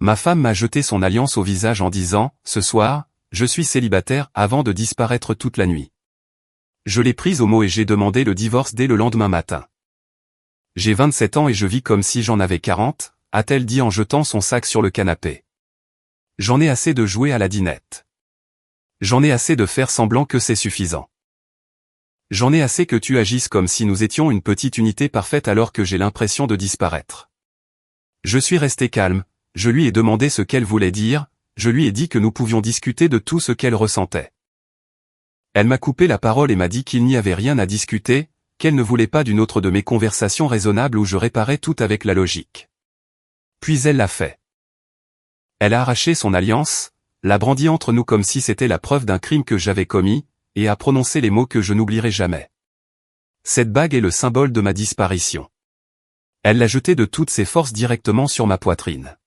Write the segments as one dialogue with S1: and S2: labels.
S1: ma femme m'a jeté son alliance au visage en disant « Ce soir, je suis célibataire » avant de disparaître toute la nuit. Je l'ai prise au mot et j'ai demandé le divorce dès le lendemain matin. J'ai 27 ans et je vis comme si j'en avais 40, a-t-elle dit en jetant son sac sur le canapé. J'en ai assez de jouer à la dinette. J'en ai assez de faire semblant que c'est suffisant. J'en ai assez que tu agisses comme si nous étions une petite unité parfaite alors que j'ai l'impression de disparaître. Je suis resté calme, je lui ai demandé ce qu'elle voulait dire, je lui ai dit que nous pouvions discuter de tout ce qu'elle ressentait. Elle m'a coupé la parole et m'a dit qu'il n'y avait rien à discuter, qu'elle ne voulait pas d'une autre de mes conversations raisonnables où je réparais tout avec la logique. Puis elle l'a fait. Elle a arraché son alliance, l'a brandie entre nous comme si c'était la preuve d'un crime que j'avais commis, et a prononcé les mots que je n'oublierai jamais. Cette bague est le symbole de ma disparition. Elle l'a jetée de toutes ses forces directement sur ma poitrine.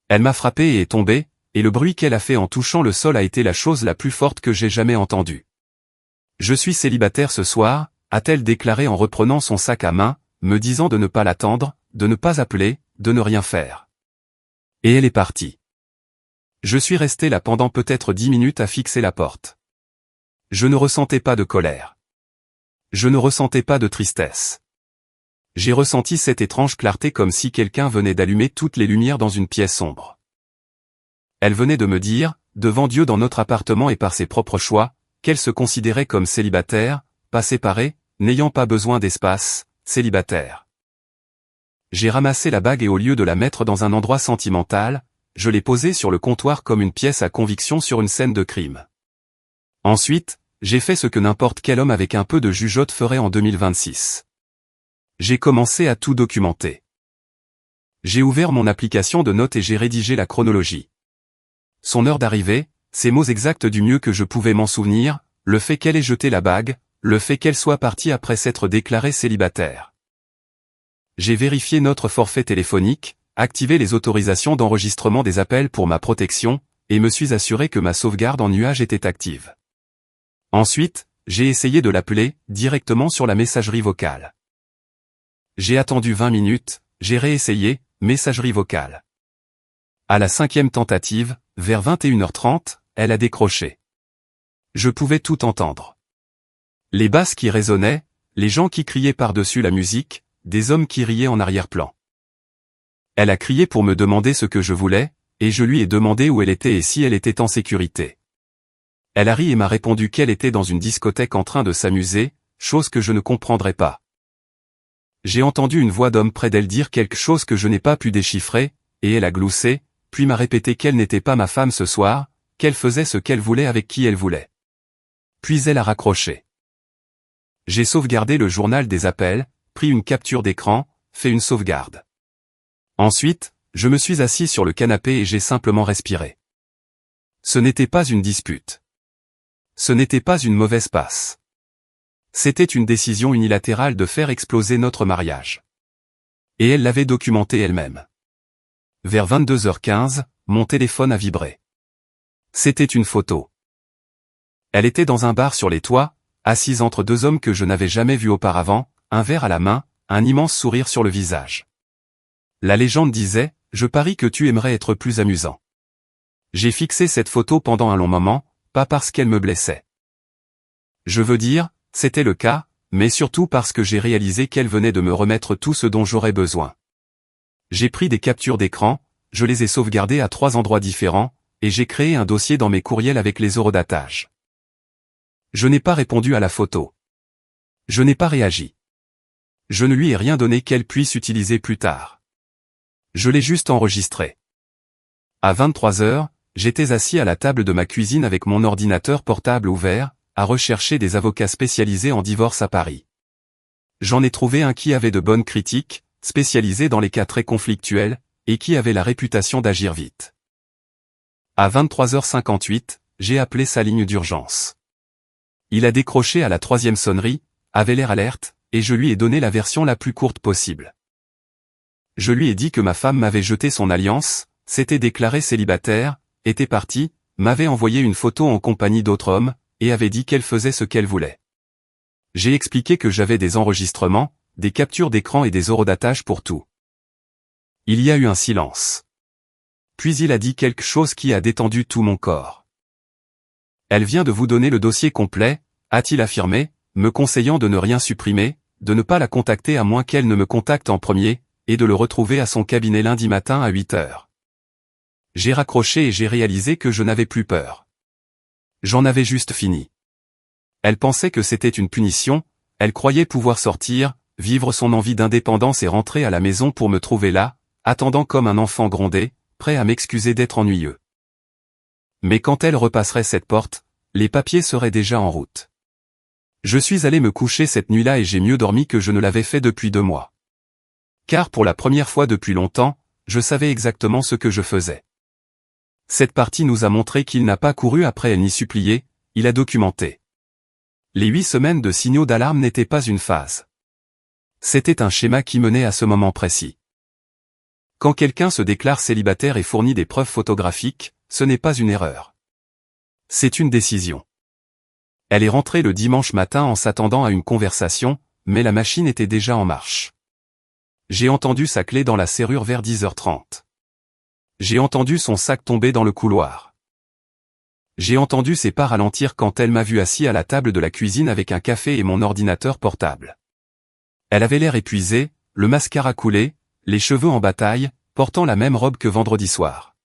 S1: Elle m'a frappé et est tombée, et le bruit qu'elle a fait en touchant le sol a été la chose la plus forte que j'ai jamais entendue. Je suis célibataire ce soir, a-t-elle déclaré en reprenant son sac à main, me disant de ne pas l'attendre, de ne pas appeler, de ne rien faire. Et elle est partie. Je suis resté là pendant peut-être 10 minutes à fixer la porte. Je ne ressentais pas de colère. Je ne ressentais pas de tristesse. J'ai ressenti cette étrange clarté comme si quelqu'un venait d'allumer toutes les lumières dans une pièce sombre. Elle venait de me dire, devant Dieu dans notre appartement et par ses propres choix, qu'elle se considérait comme célibataire, pas séparée, n'ayant pas besoin d'espace, célibataire. J'ai ramassé la bague et au lieu de la mettre dans un endroit sentimental, je l'ai posée sur le comptoir comme une pièce à conviction sur une scène de crime. Ensuite, j'ai fait ce que n'importe quel homme avec un peu de jugeote ferait en 2026. J'ai commencé à tout documenter. J'ai ouvert mon application de notes et j'ai rédigé la chronologie. Son heure d'arrivée, ses mots exacts du mieux que je pouvais m'en souvenir, le fait qu'elle ait jeté la bague, le fait qu'elle soit partie après s'être déclarée célibataire. J'ai vérifié notre forfait téléphonique, activé les autorisations d'enregistrement des appels pour ma protection, et me suis assuré que ma sauvegarde en nuage était active. Ensuite, j'ai essayé de l'appeler, directement sur la messagerie vocale. J'ai attendu 20 minutes, j'ai réessayé, messagerie vocale. À la 5e tentative, vers 21h30, elle a décroché. Je pouvais tout entendre. Les basses qui résonnaient, les gens qui criaient par-dessus la musique, des hommes qui riaient en arrière-plan. Elle a crié pour me demander ce que je voulais, et je lui ai demandé où elle était et si elle était en sécurité. Elle a ri et m'a répondu qu'elle était dans une discothèque en train de s'amuser, chose que je ne comprendrais pas. J'ai entendu une voix d'homme près d'elle dire quelque chose que je n'ai pas pu déchiffrer, et elle a gloussé, puis m'a répété qu'elle n'était pas ma femme ce soir, qu'elle faisait ce qu'elle voulait avec qui elle voulait. Puis elle a raccroché. J'ai sauvegardé le journal des appels, pris une capture d'écran, fait une sauvegarde. Ensuite, je me suis assis sur le canapé et j'ai simplement respiré. Ce n'était pas une dispute. Ce n'était pas une mauvaise passe. C'était une décision unilatérale de faire exploser notre mariage. Et elle l'avait documenté elle-même. Vers 22h15, mon téléphone a vibré. C'était une photo. Elle était dans un bar sur les toits, assise entre deux hommes que je n'avais jamais vus auparavant, un verre à la main, un immense sourire sur le visage. La légende disait, « Je parie que tu aimerais être plus amusant ». J'ai fixé cette photo pendant un long moment, pas parce qu'elle me blessait. Je veux dire, c'était le cas, mais surtout parce que j'ai réalisé qu'elle venait de me remettre tout ce dont j'aurais besoin. J'ai pris des captures d'écran, je les ai sauvegardées à 3 endroits différents, et j'ai créé un dossier dans mes courriels avec les horodatage. Je n'ai pas répondu à la photo. Je n'ai pas réagi. Je ne lui ai rien donné qu'elle puisse utiliser plus tard. Je l'ai juste enregistré. À 23h, j'étais assis à la table de ma cuisine avec mon ordinateur portable ouvert, à rechercher des avocats spécialisés en divorce à Paris. J'en ai trouvé un qui avait de bonnes critiques, spécialisé dans les cas très conflictuels, et qui avait la réputation d'agir vite. À 23h58, j'ai appelé sa ligne d'urgence. Il a décroché à la 3e sonnerie, avait l'air alerte, et je lui ai donné la version la plus courte possible. Je lui ai dit que ma femme m'avait jeté son alliance, s'était déclarée célibataire, était partie, m'avait envoyé une photo en compagnie d'autres hommes, et avait dit qu'elle faisait ce qu'elle voulait. J'ai expliqué que j'avais des enregistrements, des captures d'écran et des horodatages pour tout. Il y a eu un silence. puis il a dit quelque chose qui a détendu tout mon corps. Elle vient de vous donner le dossier complet, a-t-il affirmé, me conseillant de ne rien supprimer, de ne pas la contacter à moins qu'elle ne me contacte en premier, et de le retrouver à son cabinet lundi matin à 8 heures. J'ai raccroché et j'ai réalisé que je n'avais plus peur. J'en avais juste fini. Elle pensait que c'était une punition, elle croyait pouvoir sortir, vivre son envie d'indépendance et rentrer à la maison pour me trouver là, attendant comme un enfant grondé, prêt à m'excuser d'être ennuyeux. Mais quand elle repasserait cette porte, les papiers seraient déjà en route. Je suis allé me coucher cette nuit-là et j'ai mieux dormi que je ne l'avais fait depuis 2 mois. Car pour la première fois depuis longtemps, je savais exactement ce que je faisais. Cette partie nous a montré qu'il n'a pas couru après elle ni supplié, il a documenté. Les 8 semaines de signaux d'alarme n'étaient pas une phase. C'était un schéma qui menait à ce moment précis. Quand quelqu'un se déclare célibataire et fournit des preuves photographiques, ce n'est pas une erreur. C'est une décision. Elle est rentrée le dimanche matin en s'attendant à une conversation, mais la machine était déjà en marche. J'ai entendu sa clé dans la serrure vers 10h30. J'ai entendu son sac tomber dans le couloir. J'ai entendu ses pas ralentir quand elle m'a vu assis à la table de la cuisine avec un café et mon ordinateur portable. Elle avait l'air épuisée, le mascara coulé, les cheveux en bataille, portant la même robe que vendredi soir.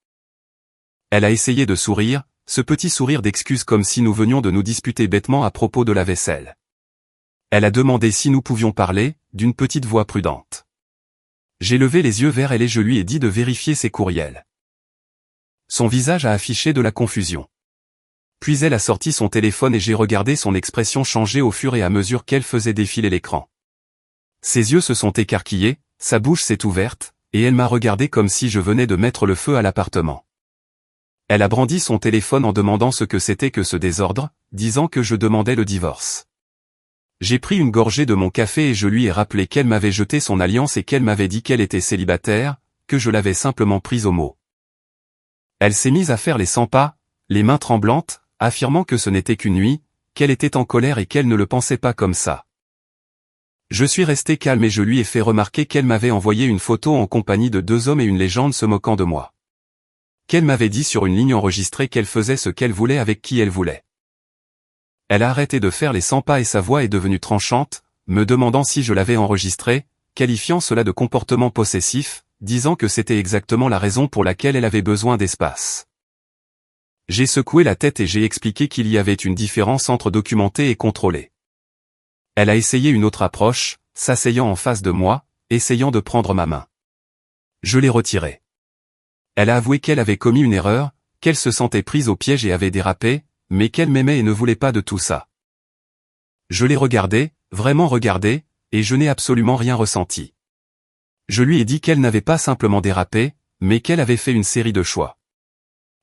S1: Elle a essayé de sourire, ce petit sourire d'excuse comme si nous venions de nous disputer bêtement à propos de la vaisselle. Elle a demandé si nous pouvions parler, d'une petite voix prudente. J'ai levé les yeux vers elle et je lui ai dit de vérifier ses courriels. Son visage a affiché de la confusion. Puis elle a sorti son téléphone et j'ai regardé son expression changer au fur et à mesure qu'elle faisait défiler l'écran. Ses yeux se sont écarquillés, sa bouche s'est ouverte, et elle m'a regardé comme si je venais de mettre le feu à l'appartement. Elle a brandi son téléphone en demandant ce que c'était que ce désordre, disant que je demandais le divorce. J'ai pris une gorgée de mon café et je lui ai rappelé qu'elle m'avait jeté son alliance et qu'elle m'avait dit qu'elle était célibataire, que je l'avais simplement prise au mot. Elle s'est mise à faire les 100 pas, les mains tremblantes, affirmant que ce n'était qu'une nuit, qu'elle était en colère et qu'elle ne le pensait pas comme ça. Je suis resté calme et je lui ai fait remarquer qu'elle m'avait envoyé une photo en compagnie de 2 hommes et une légende se moquant de moi. Qu'elle m'avait dit sur une ligne enregistrée qu'elle faisait ce qu'elle voulait avec qui elle voulait. Elle a arrêté de faire les 100 pas et sa voix est devenue tranchante, me demandant si je l'avais enregistré, qualifiant cela de comportement possessif, disant que c'était exactement la raison pour laquelle elle avait besoin d'espace. J'ai secoué la tête et j'ai expliqué qu'il y avait une différence entre documenter et contrôler. Elle a essayé une autre approche, s'asseyant en face de moi, essayant de prendre ma main. Je l'ai retirée. Elle a avoué qu'elle avait commis une erreur, qu'elle se sentait prise au piège et avait dérapé, mais qu'elle m'aimait et ne voulait pas de tout ça. Je l'ai regardée, vraiment regardée, et je n'ai absolument rien ressenti. Je lui ai dit qu'elle n'avait pas simplement dérapé, mais qu'elle avait fait une série de choix.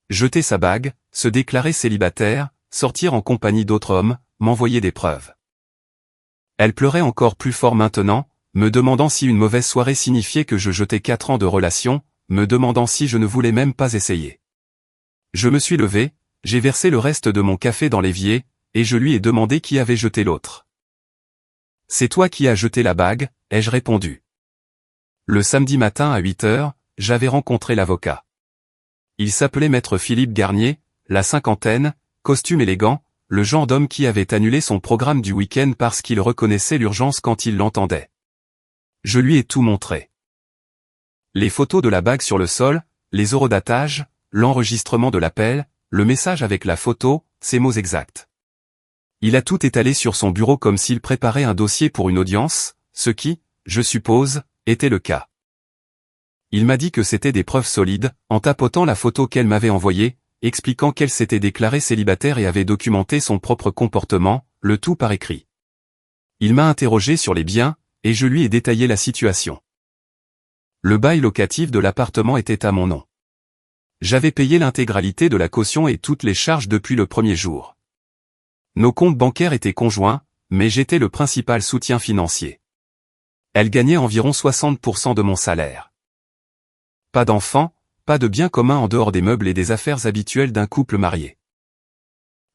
S1: Jeter sa bague, se déclarer célibataire, sortir en compagnie d'autres hommes, m'envoyer des preuves. Elle pleurait encore plus fort maintenant, me demandant si une mauvaise soirée signifiait que je jetais 4 ans de relation, me demandant si je ne voulais même pas essayer. Je me suis levé, j'ai versé le reste de mon café dans l'évier, et je lui ai demandé qui avait jeté l'autre. « C'est toi qui as jeté la bague », ai-je répondu. Le samedi matin à 8 heures, j'avais rencontré l'avocat. Il s'appelait Maître Philippe Garnier, la cinquantaine, costume élégant, le genre d'homme qui avait annulé son programme du week-end parce qu'il reconnaissait l'urgence quand il l'entendait. Je lui ai tout montré. Les photos de la bague sur le sol, les horodatage, l'enregistrement de l'appel, le message avec la photo, ses mots exacts. Il a tout étalé sur son bureau comme s'il préparait un dossier pour une audience, ce qui, je suppose, était le cas. Il m'a dit que c'était des preuves solides, en tapotant la photo qu'elle m'avait envoyée, expliquant qu'elle s'était déclarée célibataire et avait documenté son propre comportement, le tout par écrit. Il m'a interrogé sur les biens, et je lui ai détaillé la situation. Le bail locatif de l'appartement était à mon nom. J'avais payé l'intégralité de la caution et toutes les charges depuis le premier jour. Nos comptes bancaires étaient conjoints, mais j'étais le principal soutien financier. Elle gagnait environ 60% de mon salaire. Pas d'enfants, pas de biens communs en dehors des meubles et des affaires habituelles d'un couple marié.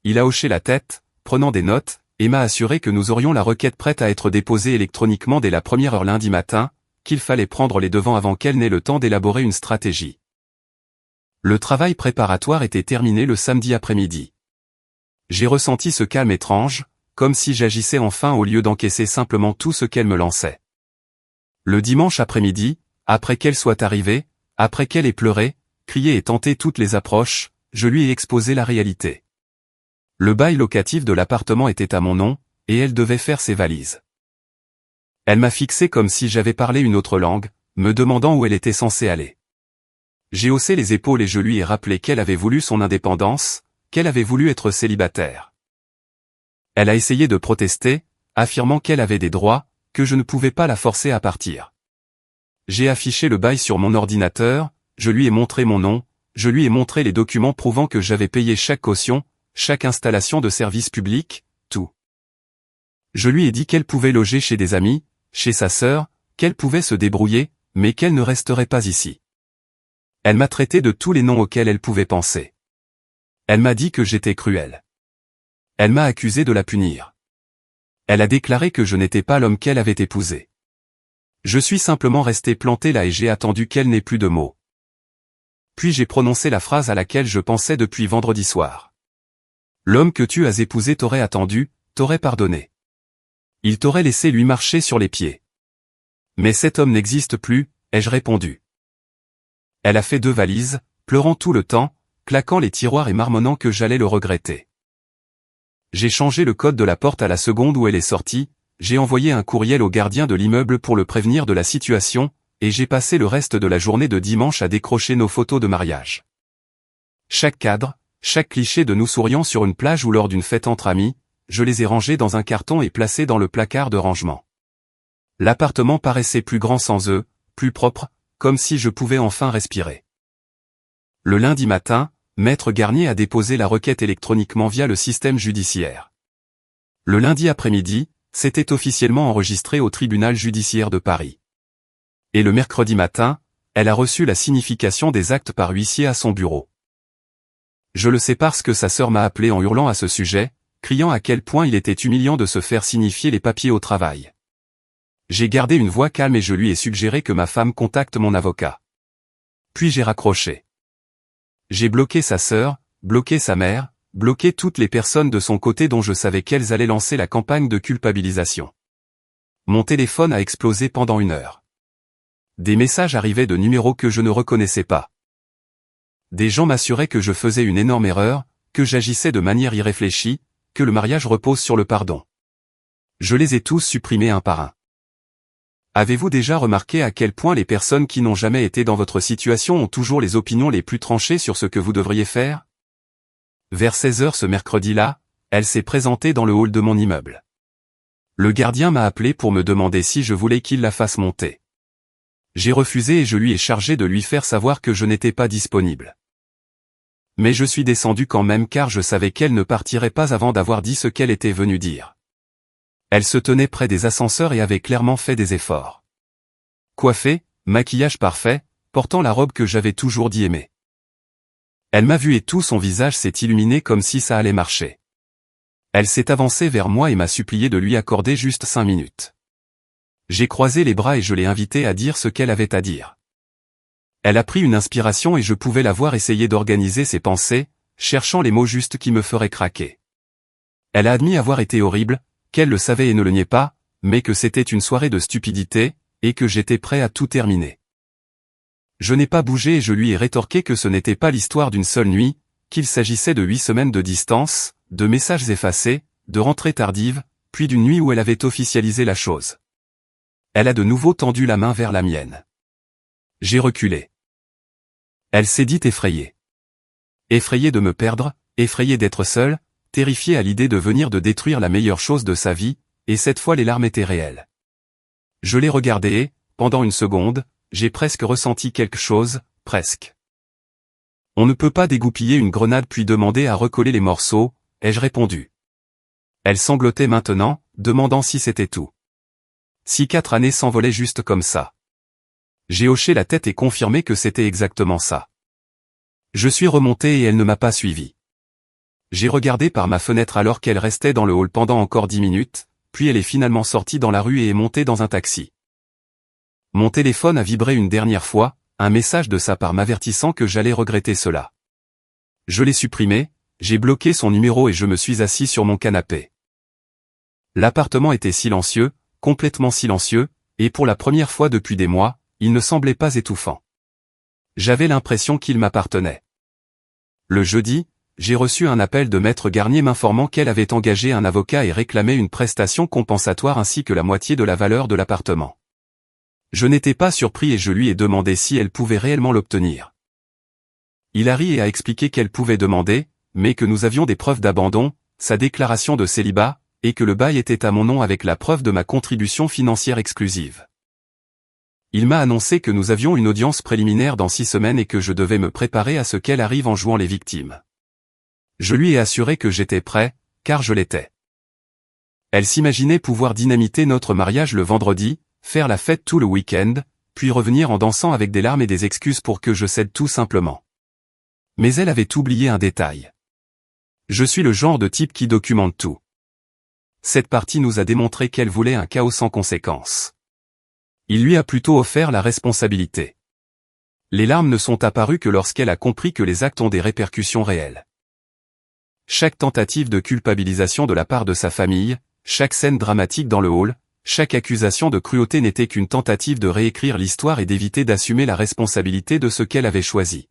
S1: Il a hoché la tête, prenant des notes, et m'a assuré que nous aurions la requête prête à être déposée électroniquement dès la 1 heure lundi matin, qu'il fallait prendre les devants avant qu'elle n'ait le temps d'élaborer une stratégie. Le travail préparatoire était terminé le samedi après-midi. J'ai ressenti ce calme étrange, comme si j'agissais enfin au lieu d'encaisser simplement tout ce qu'elle me lançait. Le dimanche après-midi, après qu'elle soit arrivée, après qu'elle ait pleuré, crié et tenté toutes les approches, je lui ai exposé la réalité. Le bail locatif de l'appartement était à mon nom, et elle devait faire ses valises. Elle m'a fixé comme si j'avais parlé une autre langue, me demandant où elle était censée aller. J'ai haussé les épaules et je lui ai rappelé qu'elle avait voulu son indépendance, qu'elle avait voulu être célibataire. Elle a essayé de protester, affirmant qu'elle avait des droits, que je ne pouvais pas la forcer à partir. J'ai affiché le bail sur mon ordinateur, je lui ai montré mon nom, je lui ai montré les documents prouvant que j'avais payé chaque caution, chaque installation de service public, tout. Je lui ai dit qu'elle pouvait loger chez des amis, chez sa sœur, qu'elle pouvait se débrouiller, mais qu'elle ne resterait pas ici. Elle m'a traité de tous les noms auxquels elle pouvait penser. Elle m'a dit que j'étais cruel. Elle m'a accusé de la punir. Elle a déclaré que je n'étais pas l'homme qu'elle avait épousé. Je suis simplement resté planté là et j'ai attendu qu'elle n'ait plus de mots. Puis j'ai prononcé la phrase à laquelle je pensais depuis vendredi soir. L'homme que tu as épousé t'aurait attendu, t'aurait pardonné. Il t'aurait laissé lui marcher sur les pieds. Mais cet homme n'existe plus, ai-je répondu. Elle a fait 2 valises, pleurant tout le temps, claquant les tiroirs et marmonnant que j'allais le regretter. J'ai changé le code de la porte à la seconde où elle est sortie, j'ai envoyé un courriel au gardien de l'immeuble pour le prévenir de la situation, et j'ai passé le reste de la journée de dimanche à décrocher nos photos de mariage. Chaque cadre, chaque cliché de nous souriant sur une plage ou lors d'une fête entre amis, je les ai rangés dans un carton et placés dans le placard de rangement. L'appartement paraissait plus grand sans eux, plus propre, comme si je pouvais enfin respirer. Le lundi matin, Maître Garnier a déposé la requête électroniquement via le système judiciaire. Le lundi après-midi, c'était officiellement enregistré au tribunal judiciaire de Paris. Et le mercredi matin, elle a reçu la signification des actes par huissier à son bureau. Je le sais parce que sa sœur m'a appelé en hurlant à ce sujet, criant à quel point il était humiliant de se faire signifier les papiers au travail. J'ai gardé une voix calme et je lui ai suggéré que ma femme contacte mon avocat. Puis j'ai raccroché. J'ai bloqué sa sœur, bloqué sa mère, bloqué toutes les personnes de son côté dont je savais qu'elles allaient lancer la campagne de culpabilisation. Mon téléphone a explosé pendant 1 heure. Des messages arrivaient de numéros que je ne reconnaissais pas. Des gens m'assuraient que je faisais une énorme erreur, que j'agissais de manière irréfléchie, que le mariage repose sur le pardon. Je les ai tous supprimés un par un. Avez-vous déjà remarqué à quel point les personnes qui n'ont jamais été dans votre situation ont toujours les opinions les plus tranchées sur ce que vous devriez faire? Vers 16 h ce mercredi-là, elle s'est présentée dans le hall de mon immeuble. Le gardien m'a appelé pour me demander si je voulais qu'il la fasse monter. J'ai refusé et je lui ai chargé de lui faire savoir que je n'étais pas disponible. Mais je suis descendu quand même car je savais qu'elle ne partirait pas avant d'avoir dit ce qu'elle était venue dire. Elle se tenait près des ascenseurs et avait clairement fait des efforts. Coiffée, maquillage parfait, portant la robe que j'avais toujours dit aimer. Elle m'a vu et tout son visage s'est illuminé comme si ça allait marcher. Elle s'est avancée vers moi et m'a supplié de lui accorder juste 5 minutes. J'ai croisé les bras et je l'ai invitée à dire ce qu'elle avait à dire. Elle a pris une inspiration et je pouvais la voir essayer d'organiser ses pensées, cherchant les mots justes qui me feraient craquer. Elle a admis avoir été horrible, qu'elle le savait et ne le niait pas, mais que c'était une soirée de stupidité, et que j'étais prêt à tout terminer. Je n'ai pas bougé et je lui ai rétorqué que ce n'était pas l'histoire d'une seule nuit, qu'il s'agissait de 8 semaines de distance, de messages effacés, de rentrées tardives, puis d'une nuit où elle avait officialisé la chose. Elle a de nouveau tendu la main vers la mienne. J'ai reculé. Elle s'est dit effrayée. Effrayée de me perdre, effrayée d'être seule, terrifiée à l'idée de venir de détruire la meilleure chose de sa vie, et cette fois les larmes étaient réelles. Je l'ai regardée et, pendant 1 seconde, j'ai presque ressenti quelque chose, presque. On ne peut pas dégoupiller une grenade puis demander à recoller les morceaux, ai-je répondu. Elle sanglotait maintenant, demandant si c'était tout. Si 4 années s'envolaient juste comme ça. J'ai hoché la tête et confirmé que c'était exactement ça. Je suis remonté et elle ne m'a pas suivi. J'ai regardé par ma fenêtre alors qu'elle restait dans le hall pendant encore 10 minutes, puis elle est finalement sortie dans la rue et est montée dans un taxi. Mon téléphone a vibré une dernière fois, un message de sa part m'avertissant que j'allais regretter cela. Je l'ai supprimé, j'ai bloqué son numéro et je me suis assis sur mon canapé. L'appartement était silencieux, complètement silencieux, et pour la première fois depuis des mois, il ne semblait pas étouffant. J'avais l'impression qu'il m'appartenait. Le jeudi, j'ai reçu un appel de Maître Garnier m'informant qu'elle avait engagé un avocat et réclamé une prestation compensatoire ainsi que la moitié de la valeur de l'appartement. Je n'étais pas surpris et je lui ai demandé si elle pouvait réellement l'obtenir. Il a ri et a expliqué qu'elle pouvait demander, mais que nous avions des preuves d'abandon, sa déclaration de célibat, et que le bail était à mon nom avec la preuve de ma contribution financière exclusive. Il m'a annoncé que nous avions une audience préliminaire dans 6 semaines et que je devais me préparer à ce qu'elle arrive en jouant les victimes. Je lui ai assuré que j'étais prêt, car je l'étais. Elle s'imaginait pouvoir dynamiter notre mariage le vendredi, faire la fête tout le week-end, puis revenir en dansant avec des larmes et des excuses pour que je cède tout simplement. Mais elle avait oublié un détail. Je suis le genre de type qui documente tout. Cette partie nous a démontré qu'elle voulait un chaos sans conséquence. Il lui a plutôt offert la responsabilité. Les larmes ne sont apparues que lorsqu'elle a compris que les actes ont des répercussions réelles. Chaque tentative de culpabilisation de la part de sa famille, chaque scène dramatique dans le hall, chaque accusation de cruauté n'était qu'une tentative de réécrire l'histoire et d'éviter d'assumer la responsabilité de ce qu'elle avait choisi.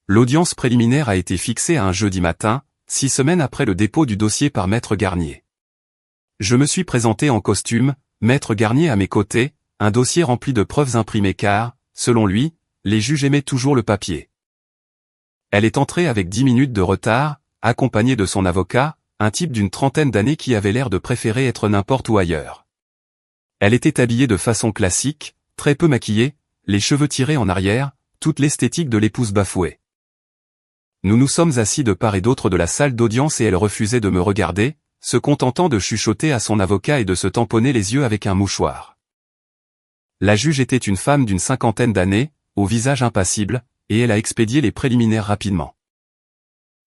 S1: L'audience préliminaire a été fixée à un jeudi matin, 6 semaines après le dépôt du dossier par Maître Garnier. Je me suis présenté en costume, Maître Garnier à mes côtés, un dossier rempli de preuves imprimées car, selon lui, les juges aimaient toujours le papier. Elle est entrée avec 10 minutes de retard, accompagnée de son avocat, un type d'une trentaine d'années qui avait l'air de préférer être n'importe où ailleurs. Elle était habillée de façon classique, très peu maquillée, les cheveux tirés en arrière, toute l'esthétique de l'épouse bafouée. Nous nous sommes assis de part et d'autre de la salle d'audience et elle refusait de me regarder, se contentant de chuchoter à son avocat et de se tamponner les yeux avec un mouchoir. La juge était une femme d'une 50aine d'années, au visage impassible, et elle a expédié les préliminaires rapidement.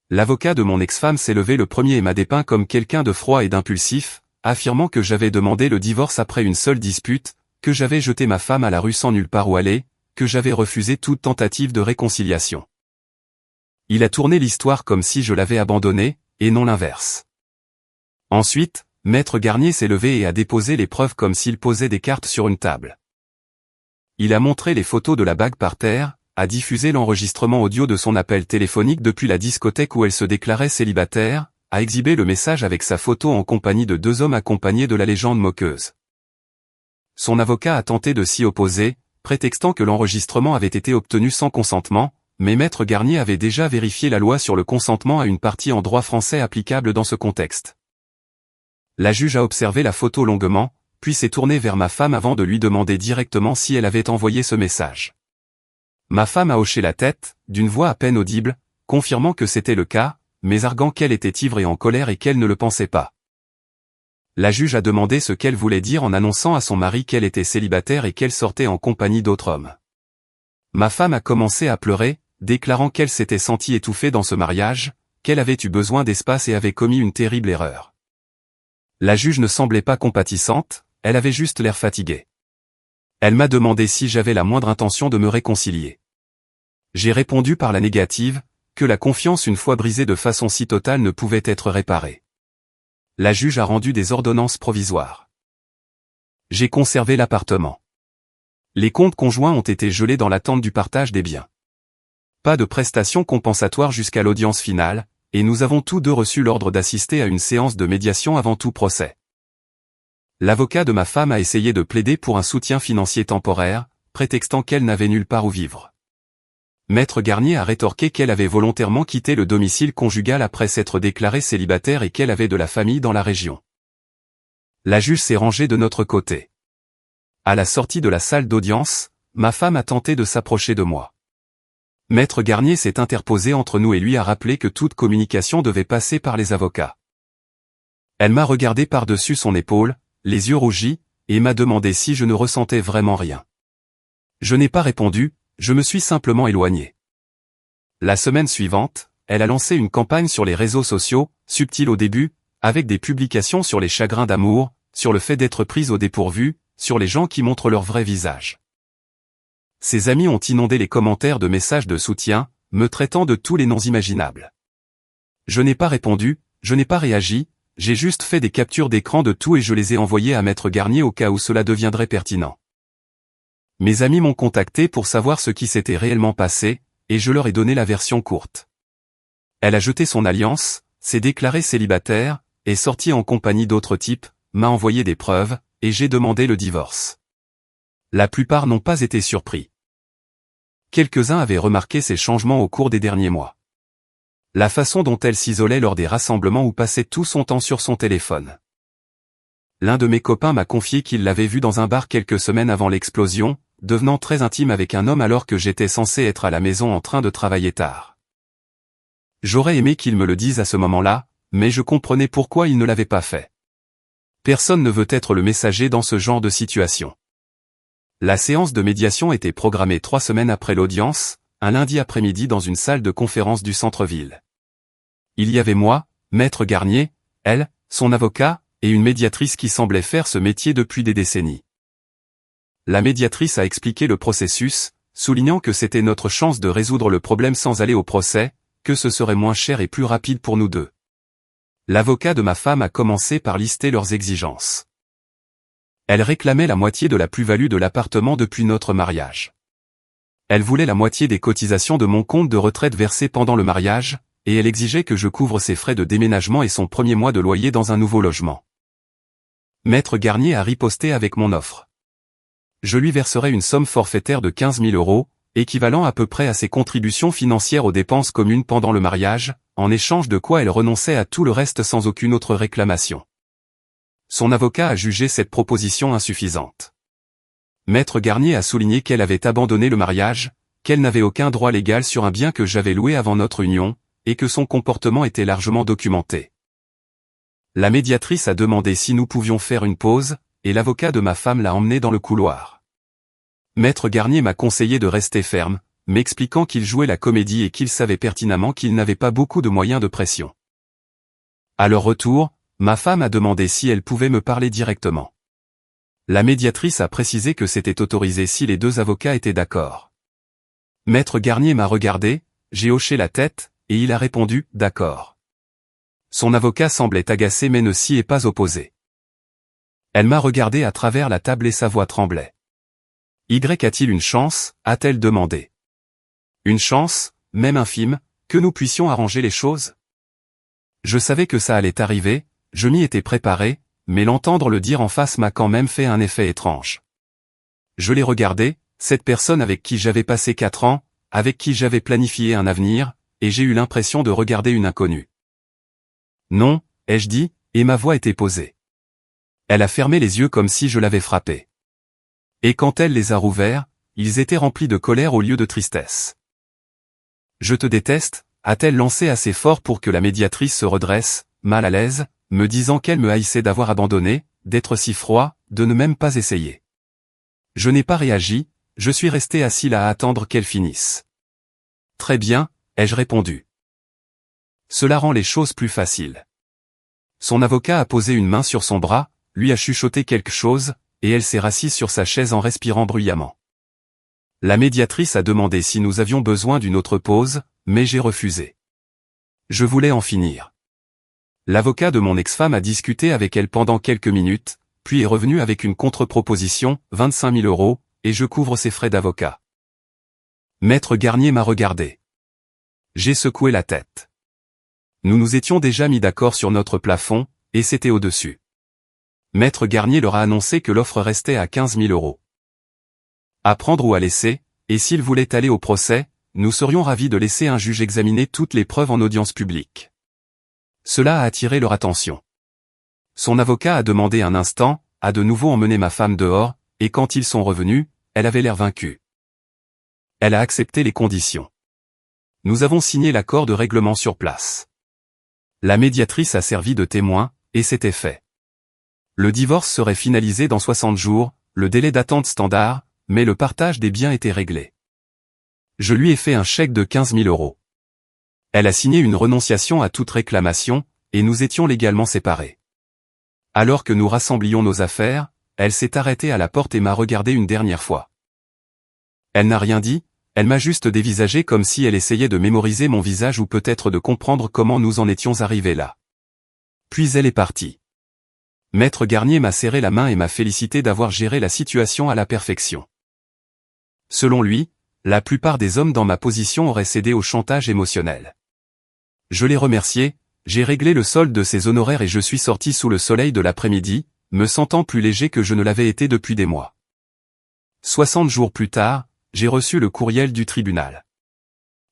S1: L'avocat de mon ex-femme s'est levé le premier et m'a dépeint comme quelqu'un de froid et d'impulsif, affirmant que j'avais demandé le divorce après une seule dispute, que j'avais jeté ma femme à la rue sans nulle part où aller, que j'avais refusé toute tentative de réconciliation. Il a tourné l'histoire comme si je l'avais abandonnée, et non l'inverse. Ensuite, Maître Garnier s'est levé et a déposé les preuves comme s'il posait des cartes sur une table. Il a montré les photos de la bague par terre, a diffusé l'enregistrement audio de son appel téléphonique depuis la discothèque où elle se déclarait célibataire, a exhibé le message avec sa photo en compagnie de 2 hommes accompagnés de la légende moqueuse. Son avocat a tenté de s'y opposer, prétextant que l'enregistrement avait été obtenu sans consentement, mais Maître Garnier avait déjà vérifié la loi sur le consentement à une partie en droit français applicable dans ce contexte. La juge a observé la photo longuement, puis s'est tournée vers ma femme avant de lui demander directement si elle avait envoyé ce message. Ma femme a hoché la tête, d'une voix à peine audible, confirmant que c'était le cas, mais arguant qu'elle était ivre et en colère et qu'elle ne le pensait pas. La juge a demandé ce qu'elle voulait dire en annonçant à son mari qu'elle était célibataire et qu'elle sortait en compagnie d'autres hommes. Ma femme a commencé à pleurer, déclarant qu'elle s'était sentie étouffée dans ce mariage, qu'elle avait eu besoin d'espace et avait commis une terrible erreur. La juge ne semblait pas compatissante, elle avait juste l'air fatiguée. Elle m'a demandé si j'avais la moindre intention de me réconcilier. J'ai répondu par la négative, que la confiance une fois brisée de façon si totale ne pouvait être réparée. La juge a rendu des ordonnances provisoires. J'ai conservé l'appartement. Les comptes conjoints ont été gelés dans l'attente du partage des biens. Pas de prestations compensatoires jusqu'à l'audience finale, et nous avons tous deux reçu l'ordre d'assister à une séance de médiation avant tout procès. L'avocat de ma femme a essayé de plaider pour un soutien financier temporaire, prétextant qu'elle n'avait nulle part où vivre. Maître Garnier a rétorqué qu'elle avait volontairement quitté le domicile conjugal après s'être déclarée célibataire et qu'elle avait de la famille dans la région. La juge s'est rangée de notre côté. À la sortie de la salle d'audience, ma femme a tenté de s'approcher de moi. Maître Garnier s'est interposé entre nous et lui a rappelé que toute communication devait passer par les avocats. Elle m'a regardé par-dessus son épaule, les yeux rougis, et m'a demandé si je ne ressentais vraiment rien. Je n'ai pas répondu, je me suis simplement éloigné. La semaine suivante, elle a lancé une campagne sur les réseaux sociaux, subtile au début, avec des publications sur les chagrins d'amour, sur le fait d'être prise au dépourvu, sur les gens qui montrent leur vrai visage. ses amis ont inondé les commentaires de messages de soutien, me traitant de tous les noms imaginables. Je n'ai pas répondu, je n'ai pas réagi, j'ai juste fait des captures d'écran de tout et je les ai envoyées à Maître Garnier au cas où cela deviendrait pertinent. Mes amis m'ont contacté pour savoir ce qui s'était réellement passé, et je leur ai donné la version courte. Elle a jeté son alliance, s'est déclarée célibataire, est sortie en compagnie d'autres types, m'a envoyé des preuves, et j'ai demandé le divorce. La plupart n'ont pas été surpris. Quelques-uns avaient remarqué ces changements au cours des derniers mois. La façon dont elle s'isolait lors des rassemblements ou passait tout son temps sur son téléphone. L'un de mes copains m'a confié qu'il l'avait vue dans un bar quelques semaines avant l'explosion, devenant très intime avec un homme alors que j'étais censé être à la maison en train de travailler tard. J'aurais aimé qu'il me le dise à ce moment-là, mais je comprenais pourquoi il ne l'avait pas fait. Personne ne veut être le messager dans ce genre de situation. La séance de médiation était programmée 3 semaines après l'audience, un lundi après-midi dans une salle de conférence du centre-ville. Il y avait moi, Maître Garnier, elle, son avocat, et une médiatrice qui semblait faire ce métier depuis des décennies. La médiatrice a expliqué le processus, soulignant que c'était notre chance de résoudre le problème sans aller au procès, que ce serait moins cher et plus rapide pour nous deux. L'avocat de ma femme a commencé par lister leurs exigences. Elle réclamait la moitié de la plus-value de l'appartement depuis notre mariage. Elle voulait la moitié des cotisations de mon compte de retraite versées pendant le mariage, et elle exigeait que je couvre ses frais de déménagement et son premier mois de loyer dans un nouveau logement. Maître Garnier a riposté avec mon offre. Je lui verserai une somme forfaitaire de 15 000 €, équivalent à peu près à ses contributions financières aux dépenses communes pendant le mariage, en échange de quoi elle renonçait à tout le reste sans aucune autre réclamation. Son avocat a jugé cette proposition insuffisante. Maître Garnier a souligné qu'elle avait abandonné le mariage, qu'elle n'avait aucun droit légal sur un bien que j'avais loué avant notre union, et que son comportement était largement documenté. La médiatrice a demandé si nous pouvions faire une pause, et l'avocat de ma femme l'a emmené dans le couloir. Maître Garnier m'a conseillé de rester ferme, m'expliquant qu'il jouait la comédie et qu'il savait pertinemment qu'il n'avait pas beaucoup de moyens de pression. À leur retour, ma femme a demandé si elle pouvait me parler directement. La médiatrice a précisé que c'était autorisé si les deux avocats étaient d'accord. Maître Garnier m'a regardé, j'ai hoché la tête, et il a répondu « d'accord ». Son avocat semblait agacé mais ne s'y est pas opposé. Elle m'a regardé à travers la table et sa voix tremblait. « Y a-t-il une chance ?» a-t-elle demandé. « Une chance, même infime, que nous puissions arranger les choses ?» Je savais que ça allait arriver, je m'y étais préparé, mais l'entendre le dire en face m'a quand même fait un effet étrange. Je l'ai regardé, cette personne avec qui j'avais passé 4 ans, avec qui j'avais planifié un avenir, et j'ai eu l'impression de regarder une inconnue. « Non », ai-je dit, et ma voix était posée. Elle a fermé les yeux comme si je l'avais frappée. Et quand elle les a rouverts, ils étaient remplis de colère au lieu de tristesse. « Je te déteste », a-t-elle lancé assez fort pour que la médiatrice se redresse, mal à l'aise, me disant qu'elle me haïssait d'avoir abandonné, d'être si froid, de ne même pas essayer. Je n'ai pas réagi, je suis resté assis là à attendre qu'elle finisse. « Très bien », ai-je répondu. Cela rend les choses plus faciles. Son avocat a posé une main sur son bras, lui a chuchoté quelque chose, et elle s'est rassise sur sa chaise en respirant bruyamment. La médiatrice a demandé si nous avions besoin d'une autre pause, mais j'ai refusé. Je voulais en finir. L'avocat de mon ex-femme a discuté avec elle pendant quelques minutes, puis est revenu avec une contre-proposition, 25 000 €, et je couvre ses frais d'avocat. Maître Garnier m'a regardé. J'ai secoué la tête. Nous nous étions déjà mis d'accord sur notre plafond, et c'était au-dessus. Maître Garnier leur a annoncé que l'offre restait à 15 000 €. À prendre ou à laisser, et s'ils voulaient aller au procès, nous serions ravis de laisser un juge examiner toutes les preuves en audience publique. Cela a attiré leur attention. Son avocat a demandé un instant, a de nouveau emmené ma femme dehors, et quand ils sont revenus, elle avait l'air vaincue. Elle a accepté les conditions. Nous avons signé l'accord de règlement sur place. La médiatrice a servi de témoin, et c'était fait. Le divorce serait finalisé dans 60 jours, le délai d'attente standard, mais le partage des biens était réglé. Je lui ai fait un chèque de 15 000 €. Elle a signé une renonciation à toute réclamation, et nous étions légalement séparés. Alors que nous rassemblions nos affaires, elle s'est arrêtée à la porte et m'a regardé une dernière fois. Elle n'a rien dit, elle m'a juste dévisagé comme si elle essayait de mémoriser mon visage ou peut-être de comprendre comment nous en étions arrivés là. Puis elle est partie. Maître Garnier m'a serré la main et m'a félicité d'avoir géré la situation à la perfection. Selon lui, la plupart des hommes dans ma position auraient cédé au chantage émotionnel. Je l'ai remercié, j'ai réglé le solde de ses honoraires et je suis sorti sous le soleil de l'après-midi, me sentant plus léger que je ne l'avais été depuis des mois. 60 jours plus tard, j'ai reçu le courriel du tribunal.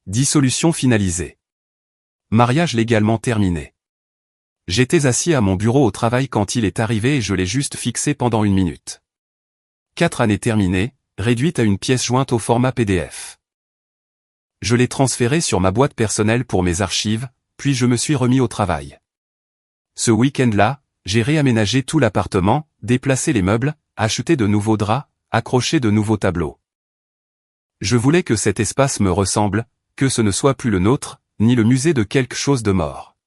S1: Dissolution finalisée. Mariage légalement terminé. J'étais assis à mon bureau au travail quand il est arrivé et je l'ai juste fixé pendant 1 minute. 4 années terminées, réduite à une pièce jointe au format PDF. Je l'ai transféré sur ma boîte personnelle pour mes archives, puis je me suis remis au travail. Ce week-end-là, j'ai réaménagé tout l'appartement, déplacé les meubles, acheté de nouveaux draps, accroché de nouveaux tableaux. Je voulais que cet espace me ressemble, que ce ne soit plus le nôtre, ni le musée de quelque chose de mort.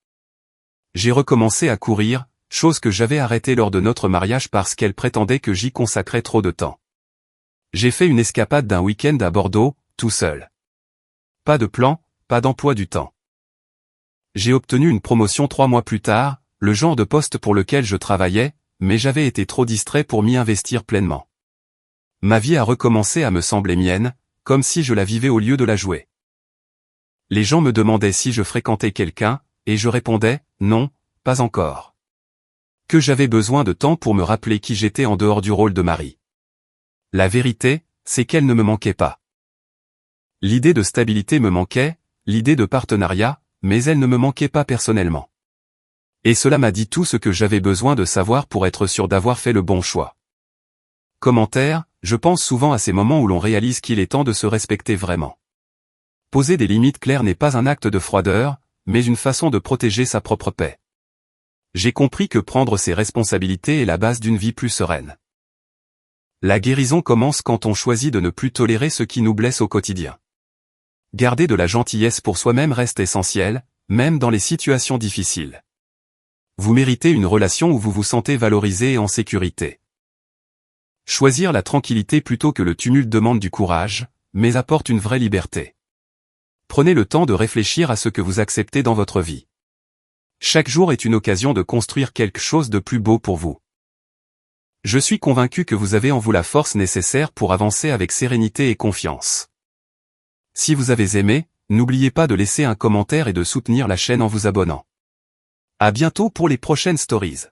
S1: J'ai recommencé à courir, chose que j'avais arrêtée lors de notre mariage parce qu'elle prétendait que j'y consacrais trop de temps. J'ai fait une escapade d'un week-end à Bordeaux, tout seul. Pas de plan, pas d'emploi du temps. J'ai obtenu une promotion 3 mois plus tard, le genre de poste pour lequel je travaillais, mais j'avais été trop distrait pour m'y investir pleinement. Ma vie a recommencé à me sembler mienne, comme si je la vivais au lieu de la jouer. Les gens me demandaient si je fréquentais quelqu'un, et je répondais, non, pas encore. Que j'avais besoin de temps pour me rappeler qui j'étais en dehors du rôle de mari. La vérité, c'est qu'elle ne me manquait pas. L'idée de stabilité me manquait, l'idée de partenariat, mais elle ne me manquait pas personnellement. Et cela m'a dit tout ce que j'avais besoin de savoir pour être sûr d'avoir fait le bon choix. Commentaire, je pense souvent à ces moments où l'on réalise qu'il est temps de se respecter vraiment. Poser des limites claires n'est pas un acte de froideur, mais une façon de protéger sa propre paix. J'ai compris que prendre ses responsabilités est la base d'une vie plus sereine. La guérison commence quand on choisit de ne plus tolérer ce qui nous blesse au quotidien. Garder de la gentillesse pour soi-même reste essentiel, même dans les situations difficiles. Vous méritez une relation où vous vous sentez valorisé et en sécurité. Choisir la tranquillité plutôt que le tumulte demande du courage, mais apporte une vraie liberté. Prenez le temps de réfléchir à ce que vous acceptez dans votre vie. Chaque jour est une occasion de construire quelque chose de plus beau pour vous. Je suis convaincu que vous avez en vous la force nécessaire pour avancer avec sérénité et confiance. Si vous avez aimé, n'oubliez pas de laisser un commentaire et de soutenir la chaîne en vous abonnant. À bientôt pour les prochaines stories.